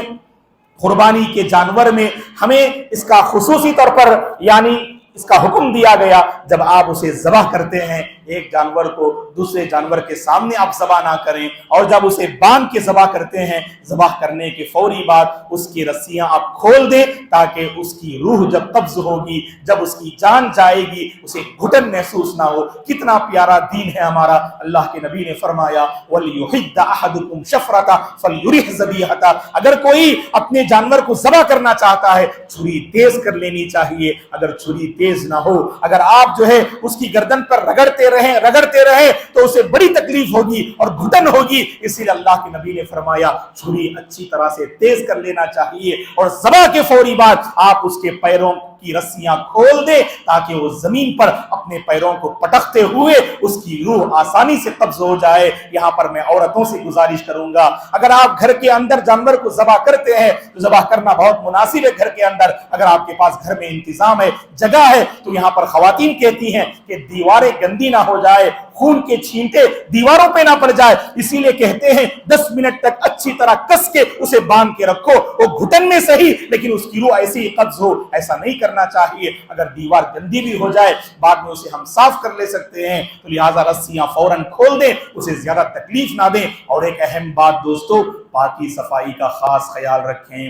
قربانی کے جانور میں ہمیں اس کا خصوصی طور پر یعنی اس کا حکم دیا گیا جب آپ اسے ذبح کرتے ہیں ایک جانور کو دوسرے جانور کے سامنے آپ ذبح نہ کریں، اور جب اسے باندھ کے ذبح کرتے ہیں ذبح کرنے کے فوری بعد اس کی رسیاں آپ کھول دیں تاکہ اس کی روح جب قبض ہوگی جب اس کی جان جائے گی اسے گھٹن محسوس نہ ہو۔ کتنا پیارا دین ہے ہمارا، اللہ کے نبی نے فرمایا وَلْيُحِدَّ أَحَدُكُمْ شَفْرَةً فَلْيُرِحْ ذَبِيحَتَهُ، اگر کوئی اپنے جانور کو ذبح کرنا چاہتا ہے چھری تیز کر لینی چاہیے، اگر چھری تیز نہ ہو اگر آپ جو ہے اس کی گردن پر رگڑتے رہیں تو اسے بڑی تکلیف ہوگی اور گھٹن ہوگی، اسی لیے اللہ کے نبی نے فرمایا چھری اچھی طرح سے تیز کر لینا چاہیے، اور ذبح کے فوری بعد آپ اس کے پیروں کی رسیاں کھول دے تاکہ وہ زمین پر اپنے پیروں کو پٹکتے ہوئے اس کی روح آسانی سے قبض ہو جائے۔ یہاں پر میں عورتوں سے گزارش کروں گا اگر آپ گھر کے اندر جانور کو ذبح کرتے ہیں تو ذبح کرنا بہت مناسب ہے گھر کے اندر، اگر آپ کے پاس گھر میں انتظام ہے جگہ ہے تو یہاں پر خواتین کہتی ہیں کہ دیواریں گندی نہ ہو جائے، خون کے چھینٹے دیواروں پہ نہ پڑ جائے، اسی لیے کہتے ہیں 10 منٹ تک اچھی طرح کس کے اسے باندھ کے رکھو، وہ گھٹن میں صحیح لیکن اس کی روح ایسی ہی قبض ہو، ایسا نہیں کرنا چاہیے۔ اگر دیوار گندی بھی ہو جائے بعد میں اسے ہم صاف کر لے سکتے ہیں، تو لہٰذا رسیاں فوراً کھول دیں، اسے زیادہ تکلیف نہ دیں۔ اور ایک اہم بات دوستو، پاکی صفائی کا خاص خیال رکھیں،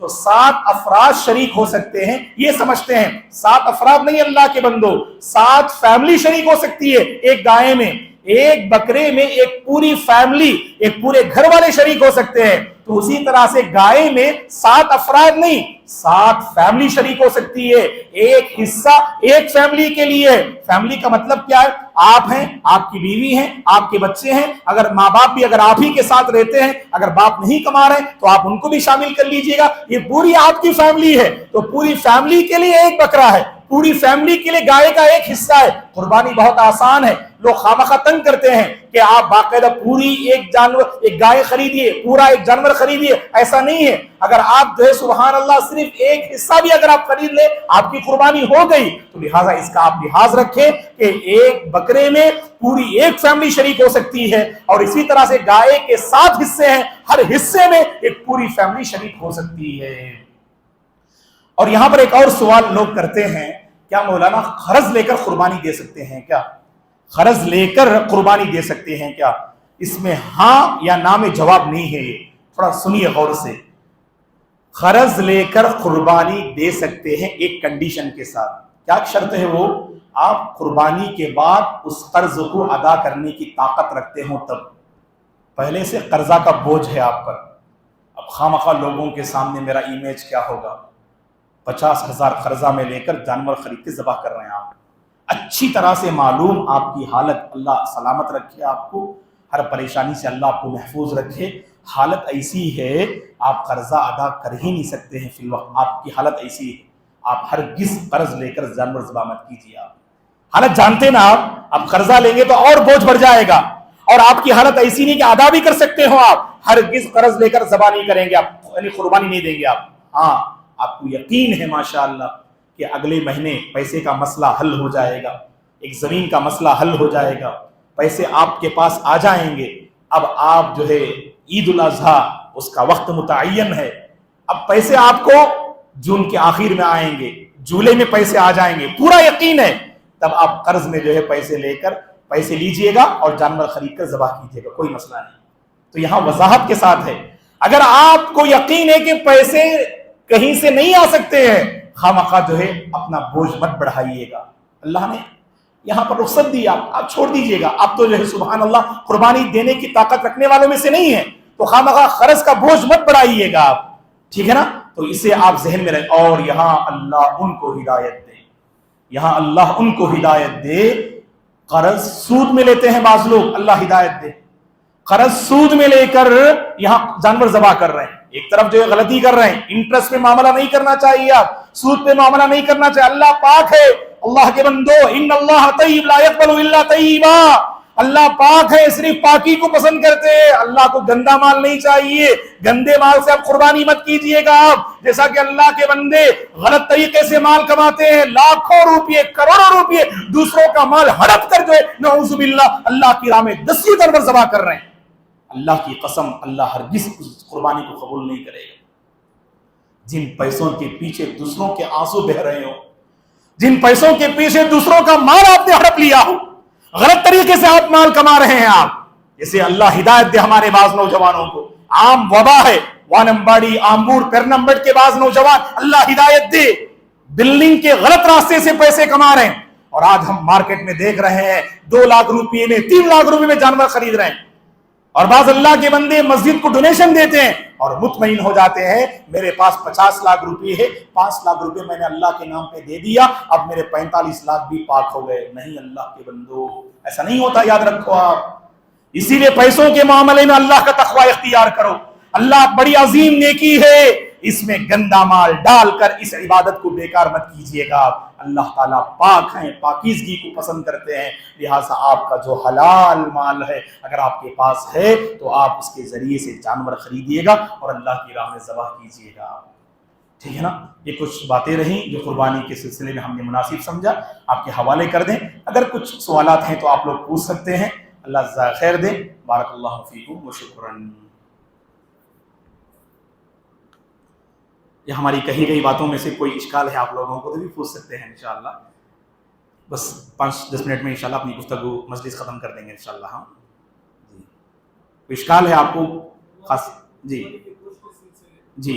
تو 7 افراد شریک ہو سکتے ہیں، یہ سمجھتے ہیں 7 افراد نہیں اللہ کے بندو، 7 فیملی شریک ہو سکتی ہے ایک گائے میں، ایک بکرے میں ایک پوری فیملی، ایک پورے گھر والے شریک ہو سکتے ہیں۔ تو اسی طرح سے گائے میں 7 افراد نہیں 7 فیملی شریک ہو سکتی ہے، ایک حصہ ایک فیملی کے لیے۔ فیملی کا مطلب کیا ہے؟ آپ ہیں، آپ کی بیوی ہیں، آپ کے بچے ہیں، اگر ماں باپ بھی اگر آپ ہی کے ساتھ رہتے ہیں، اگر باپ نہیں کما رہے ہیں تو آپ ان کو بھی شامل کر لیجئے گا، یہ پوری آپ کی فیملی ہے۔ تو پوری فیملی کے لیے ایک بکرا ہے، پوری فیملی کے لیے گائے کا ایک حصہ ہے۔ قربانی بہت آسان ہے، لوگ خامخواہ تنگ کرتے ہیں کہ آپ باقاعدہ پوری ایک گائے خریدیے، پورا ایک جانور خریدیے، ایسا نہیں ہے۔ اگر آپ جو ہے سبحان اللہ صرف ایک حصہ بھی اگر آپ خرید لیں آپ کی قربانی ہو گئی۔ تو لہٰذا اس کا آپ لحاظ رکھیں کہ ایک بکرے میں پوری ایک فیملی شریک ہو سکتی ہے، اور اسی طرح سے گائے کے 7 حصے ہیں، ہر حصے میں ایک پوری فیملی شریک ہو سکتی ہے۔ اور یہاں پر ایک اور سوال لوگ کرتے ہیں، کیا مولانا قرض لے کر قربانی دے سکتے ہیں کیا؟ قرض لے کر قربانی دے سکتے ہیں کیا؟ اس میں ہاں یا نہ میں جواب نہیں ہے، تھوڑا سنیے غور سے۔ قرض لے کر قربانی دے سکتے ہیں ایک کنڈیشن کے ساتھ۔ کیا شرط ہے وہ؟ آپ قربانی کے بعد اس قرض کو ادا کرنے کی طاقت رکھتے ہوں تب۔ پہلے سے قرضہ کا بوجھ ہے آپ پر، اب خواہ لوگوں کے سامنے میرا امیج کیا ہوگا، 50,000 قرضہ میں لے کر جانور خرید کے ذبح کر رہے ہیں آپ، اچھی طرح سے معلوم آپ کی حالت، اللہ سلامت رکھے آپ کو، ہر پریشانی سے اللہ آپ کو محفوظ رکھے، حالت ایسی ہے آپ قرضہ ادا کر ہی نہیں سکتے ہیں فی الوقت، آپ کی حالت ایسی ہے، آپ ہرگز قرض لے کر جانور ذبح مت کیجیے۔ آپ حالت جانتے نا، آپ قرضہ لیں گے تو اور بوجھ بڑھ جائے گا، اور آپ کی حالت ایسی نہیں کہ ادا بھی کر سکتے ہو، آپ ہرگز قرض لے کر ذبح نہیں کریں گے، آپ یعنی قربانی نہیں دیں گے آپ۔ ہاں آپ کو یقین ہے ماشاءاللہ کہ اگلے مہینے پیسے کا مسئلہ حل ہو جائے گا، ایک زمین کا مسئلہ حل ہو جائے گا، پیسے آپ کے پاس آ جائیں گے۔ اب آپ جو ہے عید الاضحیٰ اس کا وقت متعین ہے، اب پیسے آپ کو جون کے آخر میں آئیں گے، جولائی میں پیسے آ جائیں گے، پورا یقین ہے، تب آپ قرض میں جو ہے پیسے لے کر پیسے لیجئے گا اور جانور خرید کر ذبح کیجئے گا، کوئی مسئلہ نہیں۔ تو یہاں وضاحت کے ساتھ ہے، اگر آپ کو یقین ہے کہ پیسے کہیں سے نہیں آ سکتے ہیں، خامخواہ جو ہے اپنا بوجھ مت بڑھائیے گا، اللہ نے یہاں پر رخصت دی، آپ چھوڑ دیجئے گا، آپ تو جو ہے سبحان اللہ قربانی دینے کی طاقت رکھنے والوں میں سے نہیں ہیں، تو خامخواہ قرض کا بوجھ مت بڑھائیے گا آپ، ٹھیک ہے نا؟ تو اسے آپ ذہن میں رکھیں۔ اور یہاں اللہ ان کو ہدایت دے، یہاں اللہ ان کو ہدایت دے، قرض سود میں لیتے ہیں بعض لوگ، اللہ ہدایت دے، قرض سود میں لے کر یہاں جانور ذبح کر رہے ہیں، ایک طرف جو ہے غلطی کر رہے ہیں، انٹرسٹ پہ معاملہ نہیں کرنا چاہیے، آپ سود پہ معاملہ نہیں کرنا چاہیے، اللہ پاک ہے، اللہ کے بندو ان اللہ طیب لا یقبل الا طیبا، اللہ پاک ہے صرف پاکی کو پسند کرتے ہیں، اللہ کو گندا مال نہیں چاہیے، گندے مال سے آپ قربانی مت کیجئے گا۔ آپ جیسا کہ اللہ کے بندے غلط طریقے سے مال کماتے ہیں، لاکھوں روپے کروڑوں روپے دوسروں کا مال ہڑپ کر جو ہے نعوذ باللہ اللہ کی راہ میں 10 جانور ذبح کر رہے ہیں، اللہ کی قسم اللہ ہرگز اس قربانی کو قبول نہیں کرے گا۔ جن پیسوں کے پیچھے دوسروں کے آنسو بہ رہے ہو، جن پیسوں کے پیچھے دوسروں کا مال آپ نے ہڑپ لیا ہو، غلط طریقے سے آپ مال کما رہے ہیں، آپ جیسے اللہ ہدایت دے ہمارے بعض نوجوانوں کو، عام وبا ہے، وانمباڑی آمبور پیرنمبٹ کے بعض نوجوان اللہ ہدایت دے بلڈنگ کے غلط راستے سے پیسے کما رہے ہیں، اور آج ہم مارکیٹ میں دیکھ رہے ہیں 2 لاکھ روپے میں 3 لاکھ روپے میں جانور خرید رہے ہیں، اور بعض اللہ کے بندے مسجد کو ڈونیشن دیتے ہیں اور مطمئن ہو جاتے ہیں میرے پاس 50 لاکھ روپے ہے، 5 لاکھ روپے میں نے اللہ کے نام پہ دے دیا، اب میرے 45 لاکھ بھی پاک ہو گئے۔ نہیں اللہ کے بندو، ایسا نہیں ہوتا، یاد رکھو آپ۔ اسی لیے پیسوں کے معاملے میں اللہ کا تقوی اختیار کرو، اللہ بڑی عظیم نیکی ہے، اس میں گندا مال ڈال کر اس عبادت کو بیکار مت کیجیے گا۔ اللہ تعالیٰ پاک ہیں، پاکیزگی کو پسند کرتے ہیں، لہٰذا آپ کا جو حلال مال ہے اگر آپ کے پاس ہے تو آپ اس کے ذریعے سے جانور خریدیے گا اور اللہ کی راہ میں ذبح کیجیے گا، ٹھیک ہے نا؟ یہ کچھ باتیں رہیں جو قربانی کے سلسلے میں ہم نے مناسب سمجھا، آپ کے حوالے کر دیں، اگر کچھ سوالات ہیں تو آپ لوگ پوچھ سکتے ہیں۔ اللہ جزاک خیر دے، بارک اللہ فیکم و شکراً۔ یہ ہماری کہی گئی باتوں میں سے کوئی اشکال ہے آپ لوگوں کو تو بھی پوچھ سکتے ہیں انشاءاللہ، بس 5-10 منٹ میں انشاءاللہ اپنی گفتگو مجلس ختم کر دیں گے انشاءاللہ۔ ہاں جی، کوئی اشکال ہے آپ کو خاص؟ جی جی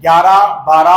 11, 12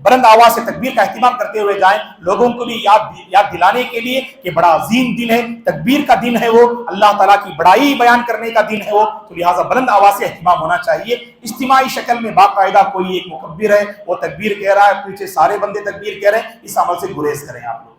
بلند آواز سے تکبیر کا اہتمام کرتے ہوئے جائیں، لوگوں کو بھی یاد دلانے کے لیے کہ بڑا عظیم دن ہے، تکبیر کا دن ہے، وہ اللہ تعالیٰ کی بڑائی بیان کرنے کا دن ہے وہ، تو لہٰذا بلند آواز سے اہتمام ہونا چاہیے۔ اجتماعی شکل میں باقاعدہ کوئی ایک مکبر ہے، وہ تکبیر کہہ رہا ہے، پیچھے سارے بندے تکبیر کہہ رہے ہیں، اس عمل سے گریز کریں آپ لوگ۔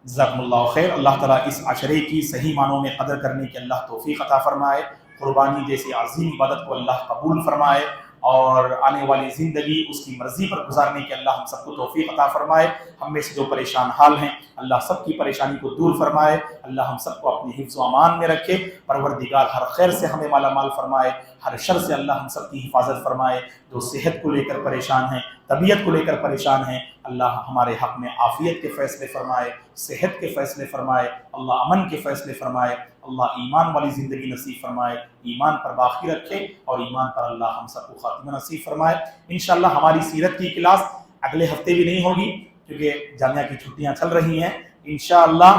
جزاکم اللہ خیر۔ اللہ تعالیٰ اس عشرے کی صحیح معنوں میں قدر کرنے کی اللہ توفیق عطا فرمائے، قربانی جیسی عظیم عبادت کو اللہ قبول فرمائے، اور آنے والی زندگی اس کی مرضی پر گزارنے کی اللہ ہم سب کو توفیق عطا فرمائے۔ ہم میں سے جو پریشان حال ہیں اللہ سب کی پریشانی کو دور فرمائے، اللہ ہم سب کو اپنی حفظ و امان میں رکھے، پروردگار ہر خیر سے ہمیں مالا مال فرمائے، ہر شر سے اللہ ہم سب کی حفاظت فرمائے۔ جو صحت کو لے کر پریشان ہیں، طبیعت کو لے کر پریشان ہیں، اللہ ہمارے حق میں عافیت کے فیصلے فرمائے، صحت کے فیصلے فرمائے، اللہ امن کے فیصلے فرمائے، اللہ ایمان والی زندگی نصیب فرمائے، ایمان پر باقی رکھے، اور ایمان پر اللہ ہم سب کو خاتمہ نصیب فرمائے۔ انشاءاللہ ہماری سیرت کی کلاس اگلے ہفتے بھی نہیں ہوگی کیونکہ جامعہ کی چھٹیاں چل رہی ہیں۔ انشاءاللہ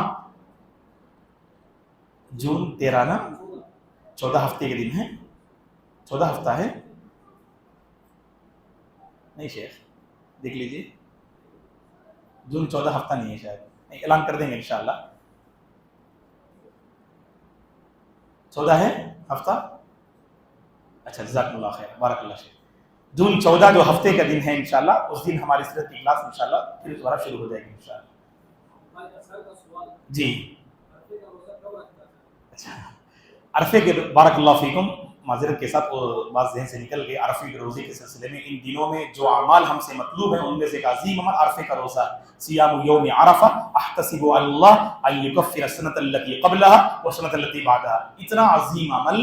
جون 13 نا 14 ہفتے کے دن ہے، 14 ہفتہ ہے نہیں شیخ، دیکھ لیجئے، جون 14 ہفتہ نہیں ہے شاید، نہیں اعلان کر دیں گے انشاءاللہ۔ 14 ہے ہفتہ، اچھا جزاکم اللہ خیر، بارک اللہ شیخ۔ جون 14 جو ہفتے کا دن ہے انشاءاللہ، اس دن ہماری سیرت کی کلاس انشاءاللہ پھر دوبارہ شروع ہو جائے گی انشاءاللہ۔ جی اچھا، عرفے کے بارک اللہ فیکم، معذرت کے ساتھ وہ بات ذہن سے نکل گئی۔ عرفے کے روزے کے سلسلے میں ان دنوں میں جو اعمال ہم سے مطلوب ہیں ان میں سے ایک عظیم عمل عرفے کا روزہ ہے۔ صیام یوم عرفہ احتسب علی اللہ ان یکفر السنۃ التي قبلها والسنۃ التي بعدها۔ اتنا عظیم عمل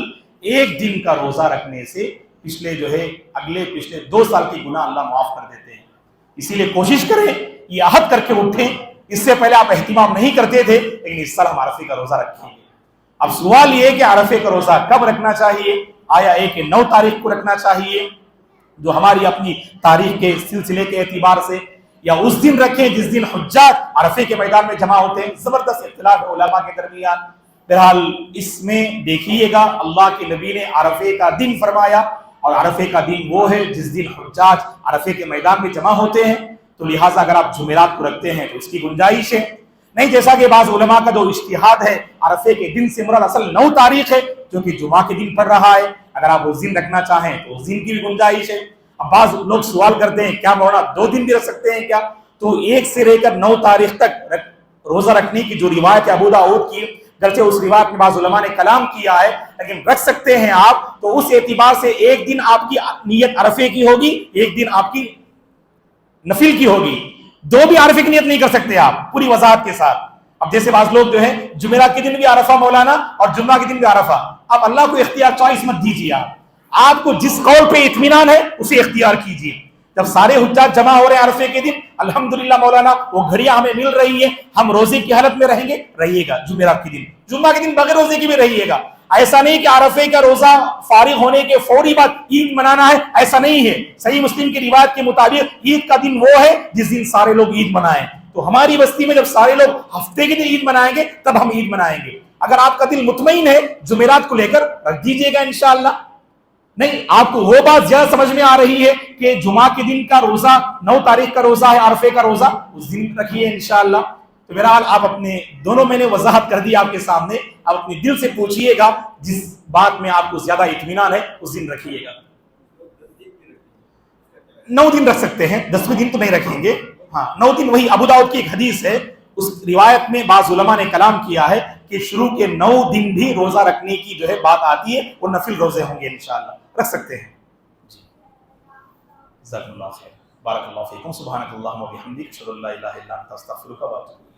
ایک دن کا روزہ رکھنے سے پچھلے اگلے 2 سال کی گناہ اللہ معاف کر دیتے ہیں۔ اسی لیے کوشش کریں، یہ عہد کر کے اٹھیں، اس سے پہلے آپ اہتمام نہیں کرتے تھے لیکن اس سال ہم عرفے کا روزہ رکھیں گے۔ اب سوال یہ ہے کہ عرفے کا روزہ کب رکھنا چاہیے؟ آیا 9 تاریخ کو رکھنا چاہیے جو ہماری اپنی تاریخ کے سلسلے کے اعتبار سے، یا اس دن رکھیں جس دن حجاج عرفے کے میدان میں جمع ہوتے ہیں؟ زبردست اختلاف علماء کے درمیان۔ بہرحال اس میں دیکھیے گا اللہ کے نبی نے عرفے کا دن فرمایا، اور عرفے کا دن وہ ہے جس دن حجاج عرفے کے میدان میں جمع ہوتے ہیں، تو لہٰذا اگر آپ جمعرات کو رکھتے ہیں تو اس کی گنجائش ہے، نہیں جیسا کہ بعض علماء کا جو اجتہاد ہے عرفے کے دن سے مراد اصل 9 تاریخ ہے کیونکہ جمعہ کے دن پڑ رہا ہے، اگر آپ اس دن رکھنا چاہیں تو اس دن کی بھی گنجائش ہے۔ اب بعض لوگ سوال کرتے ہیں کیا مولانا 2 دن بھی رکھ سکتے ہیں کیا؟ تو 1 سے لے کر 9 تاریخ تک روزہ رکھنے کی جو روایت ہے ابو داؤد کی، گرچہ اس روایت میں بعض علماء نے کلام کیا ہے لیکن رکھ سکتے ہیں آپ، تو اس اعتبار سے ایک دن آپ کی نیت عرفے کی ہوگی، ایک دن آپ کی نفل کی ہوگی، 2 بھی عرفے کی نیت نہیں کر سکتے آپ پوری وضاحت کے ساتھ۔ اب جیسے بعض لوگ جو ہے جمعرات کے دن بھی عرفہ مولانا اور جمعہ کے دن بھی عرفہ، اب اللہ کو اختیار چوائس مت دیجیے، آپ کو جس قول پہ اطمینان ہے اسے اختیار کیجیے۔ جب سارے حجاج جمع ہو رہے ہیں عرفے کے دن، الحمدللہ مولانا وہ گھڑیاں ہمیں مل رہی ہیں، ہم روزے کی حالت میں رہیں گے، رہیے گا جمعرات کے دن، جمعہ کے دن بغیر روزے کی بھی رہیے گا۔ ایسا نہیں کہ عرفے کا روزہ فارغ ہونے کے فوری بعد عید منانا ہے، ایسا نہیں ہے۔ صحیح مسلم کی روایت کے مطابق عید کا دن وہ ہے جس دن سارے لوگ عید منائیں، تو ہماری بستی میں جب سارے لوگ ہفتے کے دن عید منائیں گے تب ہم عید منائیں گے۔ اگر آپ کا دل مطمئن ہے جمعرات کو لے کر رکھ دیجیے گا انشاءاللہ۔ نہیں آپ کو وہ بات زیادہ سمجھ میں آ رہی ہے کہ جمعہ کے دن کا روزہ 9 تاریخ کا روزہ ہے، عرفے کا روزہ اس دن رکھیے انشاءاللہ۔ تو بہرحال آپ اپنے دونوں میں نے وضاحت کر دی آپ کے سامنے، آپ اپنے دل سے پوچھئے گا جس بات میں آپ کو زیادہ اطمینان ہے اس دن رکھیے گا۔ 9 دن رکھ سکتے ہیں، 10ویں دن تو نہیں رکھیں گے، ہاں 9 دن۔ وہی ابو داؤد کی ایک حدیث ہے، اس روایت میں بعض علماء نے کلام کیا ہے کہ شروع کے 9 دن بھی روزہ رکھنے کی جو ہے بات آتی ہے، وہ نفل روزے ہوں گے انشاءاللہ، رکھ سکتے ہیں۔ جزاکم اللہ خیر، بارک اللہ فیکم، سبحانک اللہم و بحمدک، اشہد ان لا الہ الا انت، استغفرک و اتوب الیک۔